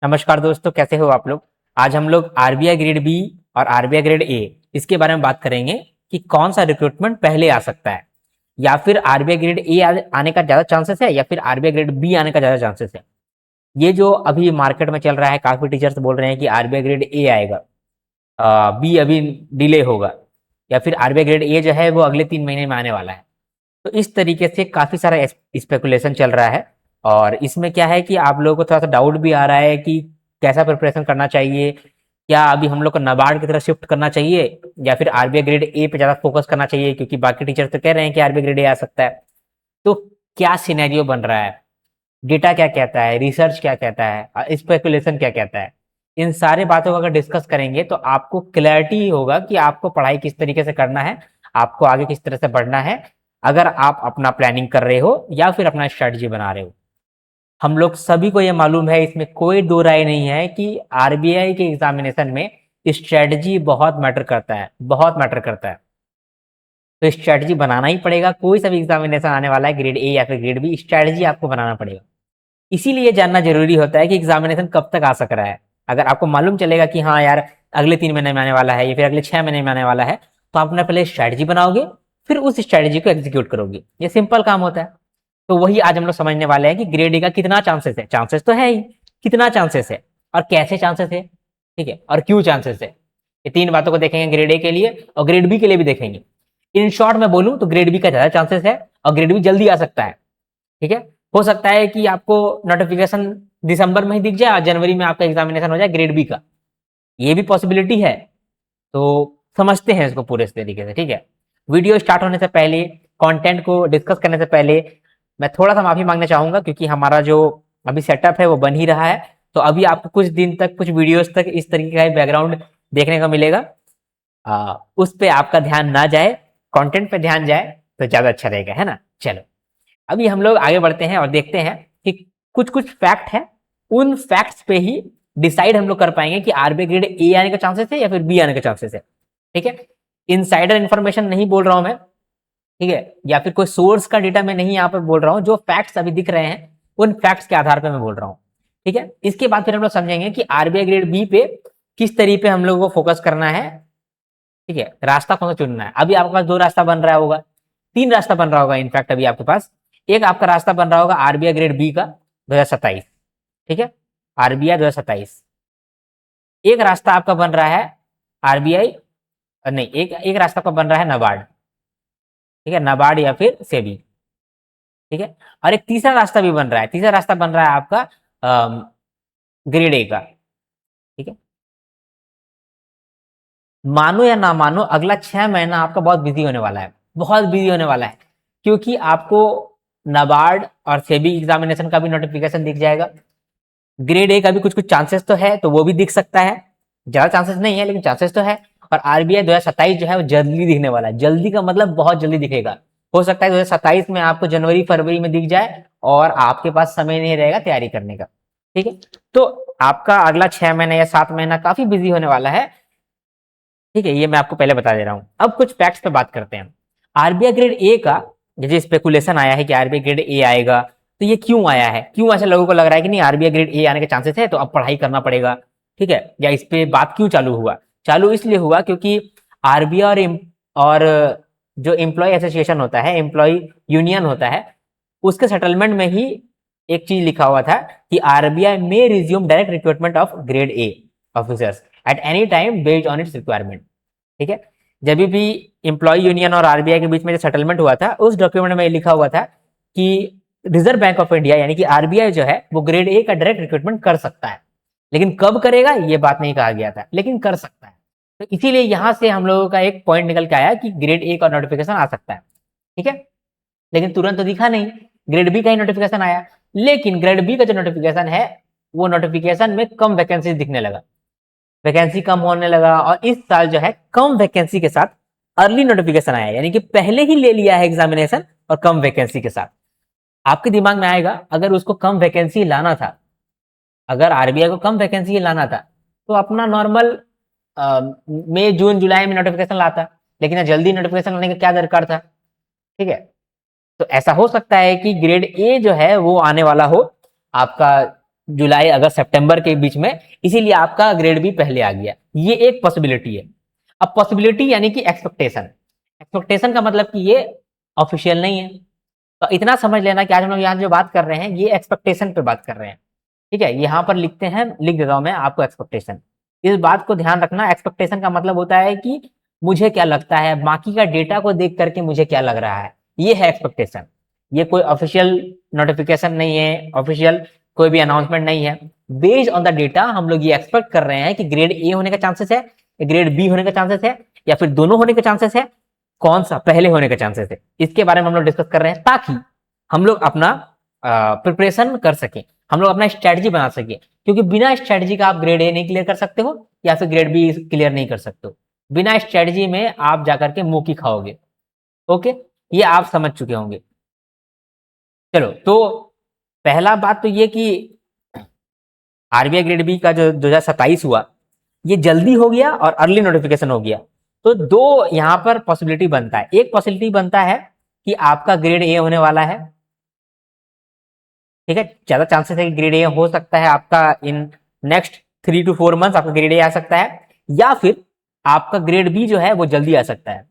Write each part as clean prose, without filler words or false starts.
नमस्कार दोस्तों, कैसे हो आप लोग। आज हम लोग आरबीआई ग्रेड बी और आरबीआई ग्रेड ए इसके बारे में बात करेंगे कि कौन सा रिक्रूटमेंट पहले आ सकता है, या फिर आरबीआई ग्रेड ए आने का ज़्यादा चांसेस है या फिर आरबीआई ग्रेड बी आने का ज़्यादा चांसेस है। ये जो अभी मार्केट में चल रहा है, काफ़ी टीचर्स बोल रहे हैं कि आरबीआई ग्रेड ए आएगा, बी अभी डिले होगा, या फिर आरबीआई ग्रेड ए जो है वो अगले 3 महीने में आने वाला है। तो इस तरीके से काफ़ी सारा स्पेकुलेशन चल रहा है। और इसमें क्या है कि आप लोगों को थोड़ा सा डाउट भी आ रहा है कि कैसा प्रिपरेशन करना चाहिए, क्या अभी हम लोग को नाबार्ड की तरफ शिफ्ट करना चाहिए या फिर आरबीआई ग्रेड ए पे ज़्यादा फोकस करना चाहिए, क्योंकि बाकी टीचर तो कह रहे हैं कि आरबीआई ग्रेड ए आ सकता है। तो क्या सिनेरियो बन रहा है, डेटा क्या कहता है, रिसर्च क्या कहता है, स्पेकुलेशन क्या कहता है, इन सारे बातों को अगर डिस्कस करेंगे तो आपको क्लैरिटी होगा कि आपको पढ़ाई किस तरीके से करना है, आपको आगे किस तरह से बढ़ना है, अगर आप अपना प्लानिंग कर रहे हो या फिर अपना स्ट्रेटजी बना रहे हो। हम लोग सभी को ये मालूम है, इसमें कोई दो राय नहीं है कि आरबीआई के एग्जामिनेशन में स्ट्रेटजी बहुत मैटर करता है, बहुत मैटर करता है। तो स्ट्रेटजी बनाना ही पड़ेगा। कोई सा भी एग्जामिनेशन आने वाला है, ग्रेड ए या फिर ग्रेड बी, स्ट्रेटजी आपको बनाना पड़ेगा। इसीलिए जानना जरूरी होता है कि एग्जामिनेशन कब तक आ सक रहा है। अगर आपको मालूम चलेगा कि हाँ यार अगले 3 महीने में आने वाला है या फिर अगले 6 महीने में आने वाला है, तो आप अपना पहले स्ट्रैटेजी बनाओगे, फिर उस स्ट्रैटेजी को एग्जीक्यूट करोगे। ये सिंपल काम होता है। तो वही आज हम लोग समझने वाले हैं कि ग्रेड ए का कितना चांसेस है। चांसेस तो है ही, कितना चांसेस है और कैसे चांसेस है, ठीक है, और क्यों चांसेस है। ये तीन बातों को देखेंगे ग्रेड ए के लिए और ग्रेड बी के लिए भी देखेंगे। इन शॉर्ट में बोलूं तो ग्रेड बी का ज्यादा चांसेस है और ग्रेड बी जल्दी आ सकता है। ठीक है, हो सकता है कि आपको नोटिफिकेशन दिसंबर में ही दिख जाए और जनवरी में आपका एग्जामिनेशन हो जाए ग्रेड बी का, ये भी पॉसिबिलिटी है। तो समझते हैं इसको पूरे इस तरीके से, ठीक है। वीडियो स्टार्ट होने से पहले, कंटेंट को डिस्कस करने से पहले मैं थोड़ा सा माफी मांगना चाहूंगा, क्योंकि हमारा जो अभी सेटअप है वो बन ही रहा है। तो अभी आपको कुछ दिन तक, कुछ वीडियोस तक इस तरीके का बैकग्राउंड देखने को मिलेगा। उस पे आपका ध्यान ना जाए, कंटेंट पे ध्यान जाए तो ज्यादा अच्छा रहेगा, है ना। चलो अभी हम लोग आगे बढ़ते हैं और देखते हैं कि कुछ कुछ फैक्ट है, उन फैक्ट्स पे ही डिसाइड हम लोग कर पाएंगे कि आरबीआई ग्रेड ए आने का चांसेस है या फिर बी आने का चांसेस है। ठीक है, इनसाइडर इन्फॉर्मेशन नहीं बोल रहा हूं मैं, ठीक है, या फिर कोई सोर्स का डेटा मैं नहीं यहाँ पर बोल रहा हूँ। जो फैक्ट्स अभी दिख रहे हैं उन फैक्ट्स के आधार पर मैं बोल रहा हूँ। ठीक है, इसके बाद फिर हम लोग समझेंगे कि आरबीआई ग्रेड बी पे किस तरीके पे हम लोग को फोकस करना है। ठीक है, रास्ता कौन सा चुनना है। अभी आपके पास दो रास्ता बन रहा होगा, तीन रास्ता बन रहा होगा इनफैक्ट अभी आपके पास। एक आपका रास्ता बन रहा होगा आरबीआई ग्रेड बी का 2027, ठीक है, आरबीआई 2027। एक रास्ता आपका बन रहा है आरबीआई, नहीं, एक रास्ता आपका बन रहा है नाबार्ड, ठीक है, नाबार्ड या फिर सेबी। ठीक है, और एक तीसरा रास्ता भी बन रहा है, तीसरा रास्ता बन रहा है आपका ग्रेड ए का। ठीक है, मानो या ना मानो अगला 6 महीना आपका बहुत बिजी होने वाला है, बहुत बिजी होने वाला है, क्योंकि आपको नाबार्ड और सेबी एग्जामिनेशन का भी नोटिफिकेशन दिख जाएगा। ग्रेड ए का भी कुछ कुछ चांसेस तो है, तो वो भी दिख सकता है, ज्यादा चांसेस नहीं है लेकिन चांसेस तो है। और आरबीआई 2027 जो है वो जल्दी दिखने वाला है। जल्दी का मतलब बहुत जल्दी दिखेगा। हो सकता है 2027 में आपको जनवरी फरवरी में दिख जाए और आपके पास समय नहीं रहेगा तैयारी करने का। ठीक है, तो आपका अगला 6 महीने या 7 महीना काफी बिजी होने वाला है। ठीक है, ये मैं आपको पहले बता दे रहा हूँ। अब कुछ फैक्ट्स पे बात करते हैं। आरबीआई ग्रेड ए का जैसे स्पेकुलेशन आया है कि आरबीआई ग्रेड ए आएगा, तो ये क्यों आया है, क्यों ऐसे लोगों को लग रहा है कि नहीं आरबीआई ग्रेड ए आने के चांसेस है तो अब पढ़ाई करना पड़ेगा। ठीक है, या इस पे बात क्यों चालू हुआ। चालू इसलिए हुआ क्योंकि आरबीआई और जो एम्प्लॉय एसोसिएशन होता है, एम्प्लॉय यूनियन होता है, उसके सेटलमेंट में ही एक चीज लिखा हुआ था कि आरबीआई में resume direct recruitment of grade A officers at any time based on it's requirement. ठीक है, जब भी एम्प्लॉय यूनियन और आरबीआई के बीच में जो सेटलमेंट हुआ था, उस डॉक्यूमेंट में लिखा हुआ था कि रिजर्व बैंक ऑफ इंडिया यानी कि आरबीआई जो है वो ग्रेड ए का डायरेक्ट रिक्रूटमेंट कर सकता है, लेकिन कब करेगा ये बात नहीं कहा गया था, लेकिन कर सकता है। तो इसीलिए यहां से हम लोगों का एक पॉइंट निकल के आया कि ग्रेड ए का नोटिफिकेशन आ सकता है। ठीक है, लेकिन तुरंत तो दिखा नहीं, ग्रेड बी का ही नोटिफिकेशन आया। लेकिन ग्रेड बी का जो नोटिफिकेशन है वो नोटिफिकेशन में कम वैकेंसी दिखने लगा, वैकेंसी कम होने लगा। और इस साल जो है कम वैकेंसी के साथ अर्ली नोटिफिकेशन आया, यानी कि पहले ही ले लिया है एग्जामिनेशन और कम वैकेंसी के साथ। आपके दिमाग में आएगा अगर उसको कम वैकेंसी लाना था, अगर आरबीआई को कम वैकेंसी लाना था तो अपना नॉर्मल मई जून जुलाई में नोटिफिकेशन लाता, लेकिन जल्दी नोटिफिकेशन लाने का क्या दरकार था। ठीक है, तो ऐसा हो सकता है कि ग्रेड ए जो है वो आने वाला हो आपका जुलाई अगस्त सितंबर के बीच में, इसीलिए आपका ग्रेड बी पहले आ गया। ये एक पॉसिबिलिटी है। अब पॉसिबिलिटी यानी कि एक्सपेक्टेशन, एक्सपेक्टेशन का मतलब कि ये ऑफिशियल नहीं है। तो इतना समझ लेना कि आज हम लोग यहाँ जो बात कर रहे हैं ये एक्सपेक्टेशन पे बात कर रहे हैं। ठीक है, यहाँ पर लिखते हैं, लिख देता हूँ मैं आपको एक्सपेक्टेशन। इस बात को ध्यान रखना, एक्सपेक्टेशन का मतलब होता है कि मुझे क्या लगता है, बाकी का डेटा को देख करके मुझे क्या लग रहा है, ये है एक्सपेक्टेशन। ये कोई ऑफिशियल नोटिफिकेशन नहीं है, ऑफिशियल कोई भी अनाउंसमेंट नहीं है। बेस्ड ऑन द डेटा हम लोग ये एक्सपेक्ट कर रहे हैं कि ग्रेड ए होने का चांसेस है, ग्रेड बी होने का चांसेस है, या फिर दोनों होने का चांसेस है, कौन सा पहले होने का चांसेस है, इसके बारे में हम लोग डिस्कस कर रहे हैं, ताकि हम लोग अपना प्रिपरेशन कर सकें, हम लोग अपना स्ट्रेटजी बना सके। क्योंकि बिना स्ट्रेटजी का आप ग्रेड ए नहीं क्लियर कर सकते हो या फिर ग्रेड बी क्लियर नहीं कर सकते हो। बिना स्ट्रेटजी में आप जाकर के मुंह की खाओगे। ओके, ये आप समझ चुके होंगे। चलो, तो पहला बात तो ये कि आरबीआई ग्रेड बी का जो 2027 हुआ, ये जल्दी हो गया और अर्ली नोटिफिकेशन हो गया। तो दो यहां पर पॉसिबिलिटी बनता है। एक पॉसिबिलिटी बनता है कि आपका ग्रेड ए होने वाला है। ठीक है, ज्यादा चांसेस है कि ग्रेड ए हो सकता है आपका इन नेक्स्ट 3 to 4 मंथ आपका ग्रेड ए आ सकता है, या फिर आपका ग्रेड बी जो है वो जल्दी आ सकता है।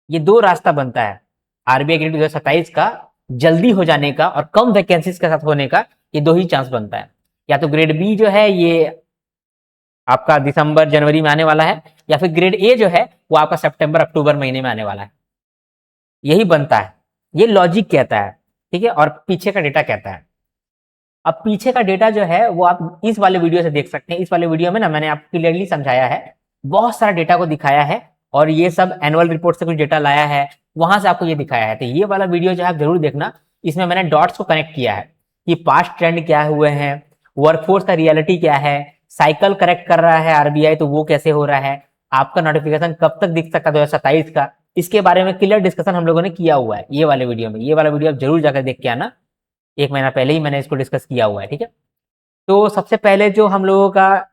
ये दो रास्ता बनता है आरबीआई ग्रेड 2027 का जल्दी हो जाने का और कम वैकेंसीज के साथ होने का। ये दो ही चांस बनता है, या तो ग्रेड बी जो है ये आपका दिसंबर जनवरी में आने वाला है, या फिर ग्रेड ए जो है वो आपका सितंबर अक्टूबर महीने में आने वाला है। यही बनता है, ये लॉजिक कहता है। ठीक है, और पीछे का डेटा कहता है। अब पीछे का डेटा जो है वो आप इस वाले वीडियो से देख सकते हैं। इस वाले वीडियो में ना मैंने आपको क्लियरली समझाया है, बहुत सारा डेटा को दिखाया है, और ये सब एनुअल रिपोर्ट से कुछ डेटा लाया है, वहां से आपको ये दिखाया है। तो ये वाला वीडियो जो है आप जरूर देखना, इसमें मैंने डॉट्स को कनेक्ट किया है कि पास्ट ट्रेंड क्या हुए हैं, वर्कफोर्स का रियलिटी क्या है, साइकिल करेक्ट कर रहा है आरबीआई तो वो कैसे हो रहा है, आपका नोटिफिकेशन कब तक दिख सकता है 2027 का, इसके बारे में क्लियर डिस्कशन हम लोगों ने किया हुआ है ये वाले वीडियो में। ये वाला वीडियो आप जरूर जाकर देख के आना, 1 महीना पहले ही मैंने इसको डिस्कस किया हुआ है। ठीक है, तो सबसे पहले जो हम लोगों का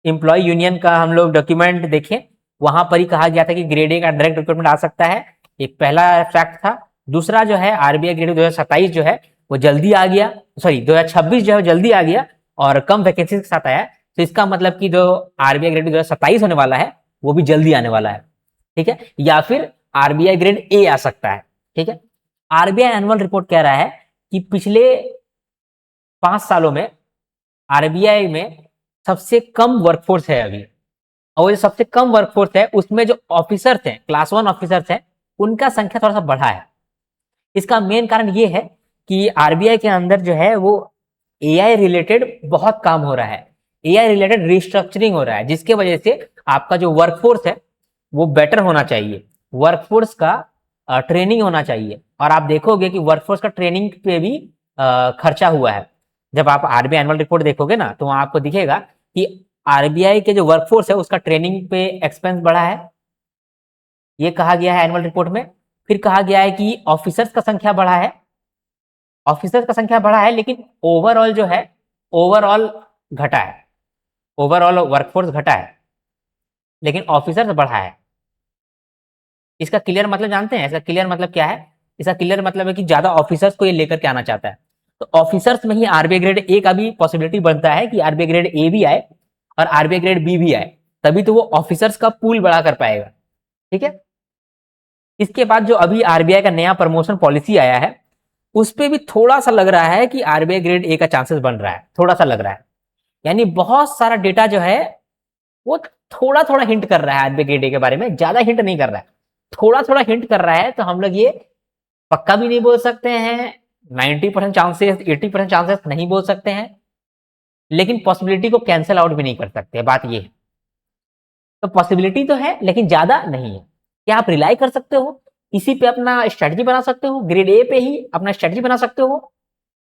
एम्प्लॉय यूनियन का हम लोग डॉक्यूमेंट देखें, वहां पर ही कहा गया था कि ग्रेड ए का डायरेक्ट रिक्रूटमेंट आ सकता है। एक पहला फैक्ट था। दूसरा जो है आरबीआई ग्रेड 2027 जो है वो जल्दी आ गया, सॉरी 2026 जो है जल्दी आ गया और कम वैकेंसी के साथ आया। तो इसका मतलब कि जो आरबीआई ग्रेड 2027 होने वाला है वो भी जल्दी आने वाला है। ठीक है, या फिर आरबीआई ग्रेड ए आ सकता है। ठीक है, आरबीआई एनुअल रिपोर्ट कह रहा है कि पिछले 5 सालों में आरबीआई में सबसे कम वर्कफोर्स है अभी, और जो सबसे कम वर्कफोर्स है उसमें जो ऑफिसर्स हैं, क्लास 1 ऑफिसर्स हैं, उनका संख्या थोड़ा सा बढ़ा है। इसका मेन कारण ये है कि आरबीआई के अंदर जो है वो एआई रिलेटेड बहुत काम हो रहा है, एआई रिलेटेड रिस्ट्रक्चरिंग हो रहा है, जिसके वजह से आपका जो वर्कफोर्स है वो बेटर होना चाहिए, वर्कफोर्स का ट्रेनिंग होना चाहिए। और आप देखोगे कि वर्कफोर्स का ट्रेनिंग पे भी खर्चा हुआ है। जब आप आरबीआई एनुअल रिपोर्ट देखोगे ना तो वहां आपको दिखेगा कि आरबीआई के जो वर्कफोर्स है उसका ट्रेनिंग पे एक्सपेंस बढ़ा है, ये कहा गया है एनुअल रिपोर्ट में। फिर कहा गया है कि ऑफिसर्स का संख्या बढ़ा है, ऑफिसर्स का संख्या बढ़ा है, लेकिन ओवरऑल जो है ओवरऑल घटा है, ओवरऑल वर्कफोर्स घटा है लेकिन ऑफिसर्स बढ़ा है। इसका क्लियर मतलब जानते हैं? इसका क्लियर मतलब क्या है? इसका क्लियर मतलब है कि ज्यादा ऑफिसर्स को ये लेकर के आना चाहता है। तो ऑफिसर्स में ही आरबीआई ग्रेड ए का भी पॉसिबिलिटी बनता है कि आरबीआई ग्रेड ए भी आए और आरबीआई ग्रेड बी भी आए, तभी तो वो ऑफिसर्स का पूल बढ़ा कर पाएगा। ठीक है, इसके बाद जो अभी आरबीआई का नया प्रमोशन पॉलिसी आया है उस पर भी थोड़ा सा लग रहा है कि आरबीआई ग्रेड ए का चांसेस बन रहा है, थोड़ा सा लग रहा है। यानी बहुत सारा डेटा जो है वो थोड़ा थोड़ा हिंट कर रहा है आरबीआई ग्रेड ए के बारे में, ज्यादा हिंट नहीं कर रहा है, थोड़ा थोड़ा हिंट कर रहा है। तो हम लोग ये पक्का भी नहीं बोल सकते हैं, 90% चांसेस 80% चांसेस नहीं बोल सकते हैं, लेकिन पॉसिबिलिटी को कैंसिल आउट भी नहीं कर सकते, बात ये है। तो पॉसिबिलिटी तो है लेकिन ज्यादा नहीं है। क्या आप रिलाई कर सकते हो, इसी पे अपना स्ट्रेटजी बना सकते हो, ग्रेड ए पे ही अपना स्ट्रेटजी बना सकते हो?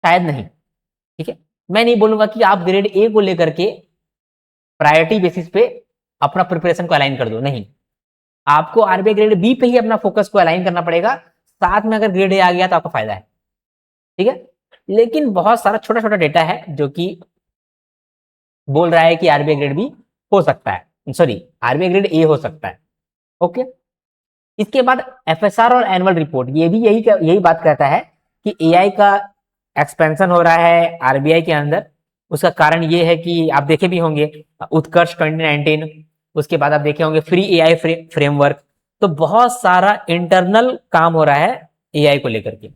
शायद नहीं। ठीक है, मैं नहीं बोलूंगा कि आप ग्रेड ए को लेकर के प्रायोरिटी बेसिस पे अपना प्रिपरेशन को अलाइन कर दो, नहीं। आपको आरबीआई ग्रेड बी पे ही अपना फोकस को अलाइन करना पड़ेगा, साथ में अगर ग्रेड ए आ गया तो आपका फायदा है। ठीक है, लेकिन बहुत सारा छोटा छोटा डेटा है जो कि बोल रहा है कि आरबीआई ग्रेड बी हो सकता है, सॉरी आरबीआई ग्रेड ए हो सकता है। ओके, इसके बाद एफएसआर और एनुअल रिपोर्ट, ये भी यही बात कहता है कि एआई का एक्सपेंशन हो रहा है आरबीआई के अंदर। उसका कारण ये है कि आप देखे भी होंगे उत्कर्ष 2019, उसके बाद आप देखे होंगे फ्री एआई फ्रेमवर्क। तो बहुत सारा इंटरनल काम हो रहा है एआई को लेकर के।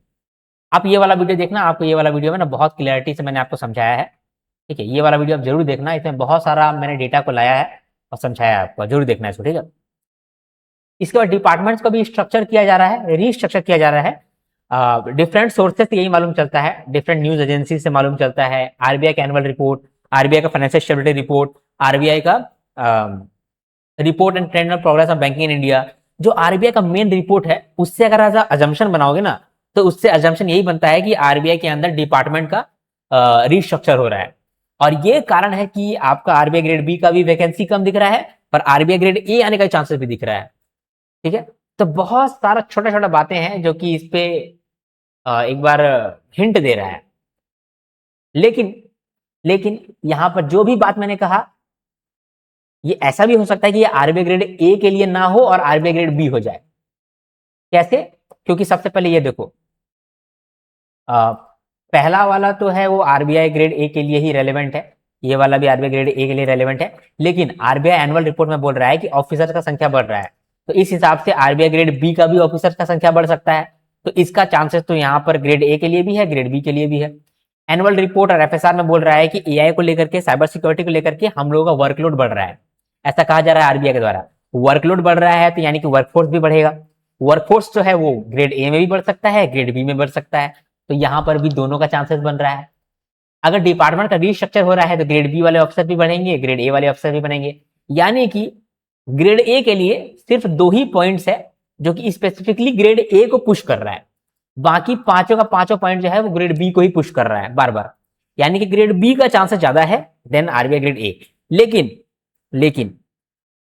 आप ये वाला वीडियो देखना, आपको ये वाला वीडियो में ना बहुत क्लैरिटी से मैंने आपको समझाया है। ठीक है, ये वाला वीडियो आप जरूर देखना, इसमें बहुत सारा मैंने डेटा को लाया है और समझाया है आपको, जरूर देखना इसको, ठीक है। इसके बाद डिपार्टमेंट्स को भी स्ट्रक्चर किया जा रहा है, रीस्ट्रक्चर किया जा रहा है। डिफरेंट सोर्सेस से यही मालूम चलता है, डिफरेंट न्यूज एजेंसी से मालूम चलता है, आरबीआई का एनुअल रिपोर्ट, आरबीआई का फाइनेंशियल स्टेबिलिटी रिपोर्ट, आरबीआई का report and trend of progress of banking in India. जो आरबीआई का मेन रिपोर्ट है उससे अगर आप अजम्पशन बनाओगे ना, तो उससे अजम्पशन यही बनता है कि आरबीआई के अंदर डिपार्टमेंट का रीस्ट्रक्चर हो रहा है। और ये कारण है कि आपका आरबीआई ग्रेड बी का भी वैकेंसी कम दिख रहा है और आरबीआई ग्रेड ए आने का चांसेस भी दिख रहा है। ठीक है, तो बहुत सारा छोटा छोटा बातें हैं जो कि इस पे एक बार हिंट दे रहा है। लेकिन लेकिन यहां पर जो भी बात मैंने कहा, ये ऐसा भी हो सकता है कि ये आरबीआई ग्रेड ए के लिए ना हो और आरबीआई ग्रेड बी हो जाए। कैसे? क्योंकि सबसे पहले ये देखो, पहला वाला तो है वो आरबीआई ग्रेड ए के लिए ही रेलेवेंट है, ये वाला भी आरबीआई ग्रेड ए के लिए रेलेवेंट है। लेकिन आरबीआई एनुअल रिपोर्ट में बोल रहा है कि ऑफिसर्स का संख्या बढ़ रहा है, तो इस हिसाब से आरबीआई ग्रेड बी का भी ऑफिसर्स का संख्या बढ़ सकता है। तो इसका चांसेस तो यहाँ पर ग्रेड ए के लिए भी है, ग्रेड बी के लिए भी है। एनुअल रिपोर्ट और एफएसआर में बोल रहा है कि एआई को लेकर के, साइबर सिक्योरिटी को लेकर के हम लोगों का वर्कलोड बढ़ रहा है, ऐसा कहा जा रहा है आरबीआई के द्वारा। वर्कलोड बढ़ रहा है तो यानी कि वर्कफोर्स भी बढ़ेगा। वर्कफोर्स जो है वो ग्रेड ए में भी बढ़ सकता है, ग्रेड बी में बढ़ सकता है। तो यहाँ पर भी दोनों का चांसेस बन रहा है। अगर डिपार्टमेंट का रीस्ट्रक्चर हो रहा है तो ग्रेड बी वाले ऑफिसर भी बढ़ेंगे, ग्रेड ए वाले ऑफिसर भी बढ़ेंगे। यानी कि ग्रेड ए के लिए सिर्फ 2 ही पॉइंट्स है जो कि स्पेसिफिकली ग्रेड ए को पुश कर रहा है, बाकी पांचों का पांचों पॉइंट जो है वो ग्रेड बी को ही पुश कर रहा है बार बार। यानी कि ग्रेड बी का चांसेस ज्यादा है देन आरबीआई ग्रेड ए। लेकिन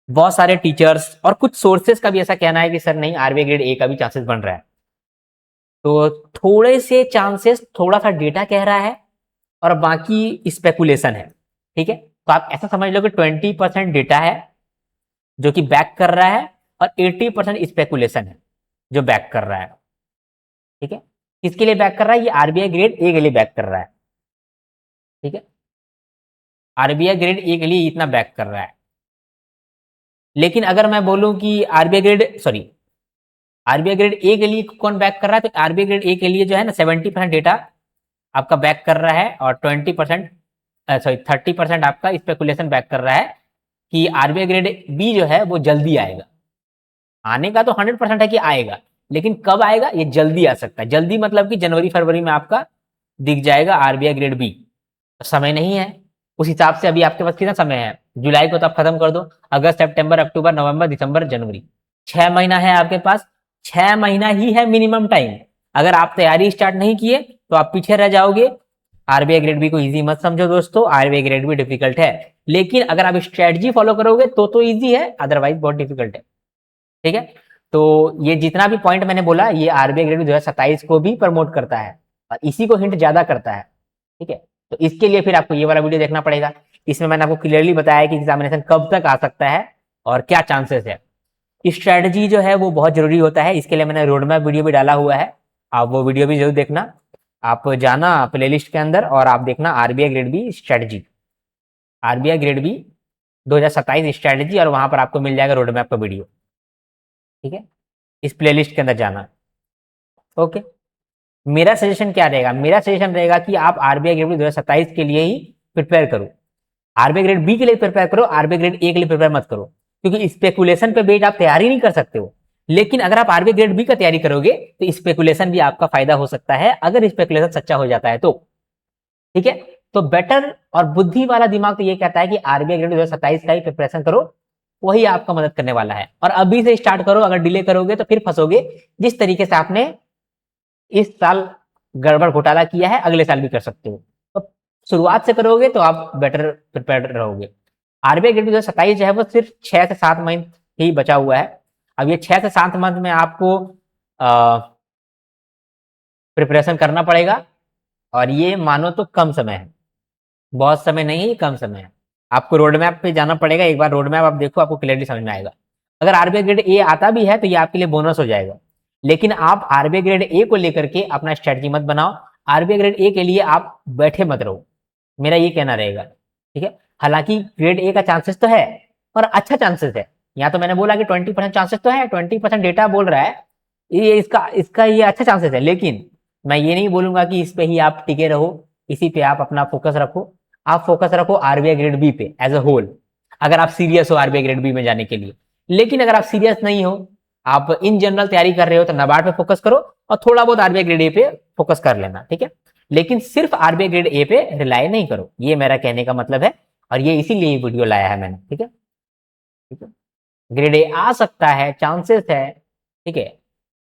बहुत सारे टीचर्स और कुछ सोर्सेस का भी ऐसा कहना है कि सर नहीं, आरबीआई ग्रेड ए का भी चांसेस बन रहा है। तो थोड़े से चांसेस, थोड़ा सा डेटा कह रहा है और बाकी स्पेकुलेशन है। ठीक है, तो आप ऐसा समझ लो कि 20% डेटा है जो कि बैक कर रहा है और 80% स्पेकुलेशन है जो बैक कर रहा है। ठीक है, किसके लिए बैक कर रहा है? ये आरबीआई ग्रेड ए के लिए बैक कर रहा है। ठीक है, आरबीआई ग्रेड ए के लिए इतना बैक कर रहा है। लेकिन अगर मैं बोलूं कि आरबीआई ग्रेड ए के लिए कौन बैक कर रहा है, तो आरबीआई ग्रेड ए के लिए जो है ना 70% डेटा आपका बैक कर रहा है और 30% आपका स्पेकुलेशन बैक कर रहा है कि आरबीआई ग्रेड बी जो है वो जल्दी आएगा। आने का तो 100% है कि आएगा, लेकिन कब आएगा ये जल्दी आ सकता है। जल्दी मतलब कि जनवरी फरवरी में आपका दिख जाएगा आरबीआई ग्रेड बी। समय नहीं है उस हिसाब से, अभी आपके पास कितना समय है? जुलाई को तो आप खत्म कर दो, अगस्त सितंबर अक्टूबर नवंबर दिसंबर जनवरी, 6 महीना है आपके पास। 6 महीना ही है मिनिमम टाइम। अगर आप तैयारी स्टार्ट नहीं किए तो आप पीछे रह जाओगे। आरबीआई ग्रेड बी को इजी मत समझो दोस्तों, आरबीआई ग्रेड बी डिफिकल्ट है। लेकिन अगर आप स्ट्रेटजी फॉलो करोगे तो इजी है, अदरवाइज बहुत डिफिकल्ट है। ठीक है, तो ये जितना भी पॉइंट मैंने बोला ये आरबीआई ग्रेड 2027 को भी प्रमोट करता है और इसी को हिंट ज्यादा करता है। ठीक है, तो इसके लिए फिर आपको ये वाला वीडियो देखना पड़ेगा। इसमें मैंने आपको क्लियरली बताया कि एग्जामिनेशन कब तक आ सकता है और क्या चांसेस है। स्ट्रेटजी जो है वो बहुत जरूरी होता है, इसके लिए मैंने रोड मैप वीडियो भी डाला हुआ है, आप वो वीडियो भी जरूर देखना। आप जाना प्लेलिस्ट के अंदर और आप देखना RBI grade B strategy, RBI grade B 2027 strategy, और वहां पर आपको मिल जाएगा रोड मैप का वीडियो। ठीक है, इस प्लेलिस्ट के अंदर जाना। ओके, मेरा सजेशन क्या रहेगा? मेरा सजेशन रहेगा कि आप आरबीआई ग्रेड बी 2027 के लिए ही प्रिपेयर करो। आरबीआई ग्रेड बी के लिए प्रिपेयर करो, आरबीआई ग्रेड ए के लिए प्रिपेयर मत करो, क्योंकि स्पेकुलेशन पे बेस्ड आप तैयारी नहीं कर सकते हो। लेकिन अगर आप आरबीआई ग्रेड बी का तैयारी करोगे तो स्पेकुलेशन भी आपका फायदा हो सकता है, अगर स्पेकुलेशन सच्चा हो जाता है तो। ठीक है, तो बेटर और बुद्धि वाला दिमाग तो ये कहता है कि आरबीआई ग्रेड 2027 का ही प्रिपरेशन करो, वही आपका मदद करने वाला है। और अभी से स्टार्ट करो, अगर डिले करोगे तो फिर फंसोगे। जिस तरीके से आपने इस साल गड़बड़ घोटाला किया है अगले साल भी कर सकते हो। तो शुरुआत से करोगे तो आप बेटर प्रिपेयर्ड रहोगे। आरबीआई ग्रेड 2027 जो है वो सिर्फ 6 से 7 मंथ ही बचा हुआ है। अब ये 6 से 7 मंथ में आपको प्रिपरेशन करना पड़ेगा, और ये मानो तो कम समय है, बहुत समय नहीं है, कम समय है। आपको रोड मैप पे जाना पड़ेगा, एक बार रोड मैप आप देखो, आपको क्लियरली समझ में आएगा। अगर आरबीआई ग्रेड ए आता भी है तो ये आपके लिए बोनस हो जाएगा, लेकिन आप आरबीआई ग्रेड ए को लेकर के अपना स्ट्रेटजी मत बनाओ। आरबीआई ग्रेड ए के लिए आप बैठे मत रहो, मेरा ये कहना रहेगा। ठीक है, हालांकि ग्रेड ए का चांसेस तो है और अच्छा चांसेस है। यहाँ तो मैंने बोला कि 20% चांसेस तो है, 20% डेटा बोल रहा है, ये इसका इसका ये अच्छा चांसेस है। लेकिन मैं ये नहीं बोलूंगा कि इस पे ही आप टिके रहो, इसी पे आप अपना फोकस रखो। आप फोकस रखो आरबीआई ग्रेड बी पे एज अ होल, अगर आप सीरियस हो आरबीआई ग्रेड बी में जाने के लिए। लेकिन अगर आप सीरियस नहीं हो, आप इन जनरल तैयारी कर रहे हो, तो नाबार्ड पे फोकस करो और थोड़ा बहुत आरबीआई ग्रेड ए पे फोकस कर लेना। ठीक है, लेकिन सिर्फ आरबीआई ग्रेड ए पे रिलाई नहीं करो, ये मेरा कहने का मतलब है, और ये इसीलिए वीडियो लाया है मैंने। ठीक है, ठीक है, ग्रेड ए आ सकता है, चांसेस है। ठीक है,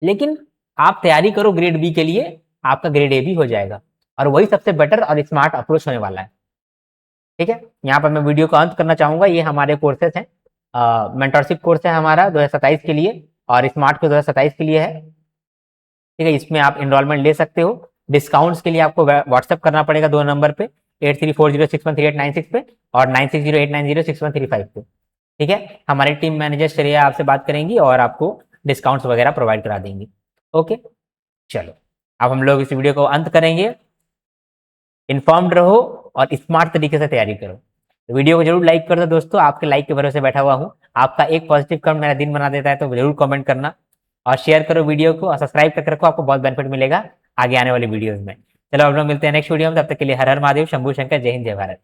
लेकिन आप तैयारी करो ग्रेड बी के लिए, आपका ग्रेड ए भी हो जाएगा, और वही सबसे बेटर और स्मार्ट अप्रोच होने वाला है। ठीक है, यहाँ पर मैं वीडियो को अंत करना चाहूंगा। ये हमारे कोर्सेज हैं, मेंटरशिप कोर्स है हमारा 2027 के लिए, और स्मार्ट को 2027 के लिए है। ठीक है, इसमें आप इनरोलमेंट ले सकते हो। डिस्काउंट्स के लिए आपको व्हाट्सएप करना पड़ेगा 2 नंबर पे, 8340613896 पे, और 9608906135 पे। ठीक है, हमारे टीम मैनेजर श्रेया आपसे बात करेंगी और आपको डिस्काउंट्स वगैरह प्रोवाइड करा देंगी। ओके, चलो अब हम लोग इस वीडियो को अंत करेंगे। इन्फॉर्म्ड रहो और स्मार्ट तरीके से तैयारी करो। वीडियो को जरूर लाइक कर दो दोस्तों, आपके लाइक के भरोसे बैठा हुआ हूँ। आपका एक पॉजिटिव कमेंट मेरा दिन बना देता है, तो जरूर कमेंट करना और शेयर करो वीडियो को, और सब्सक्राइब करके रखो, आपको बहुत बेनिफिट मिलेगा आगे आने वाली वीडियोज में। चलो अब लोग मिलते हैं नेक्स्ट वीडियो में, तब तक के लिए हर हर महादेव, शंभू शंकर, जय हिंद, जय भारत।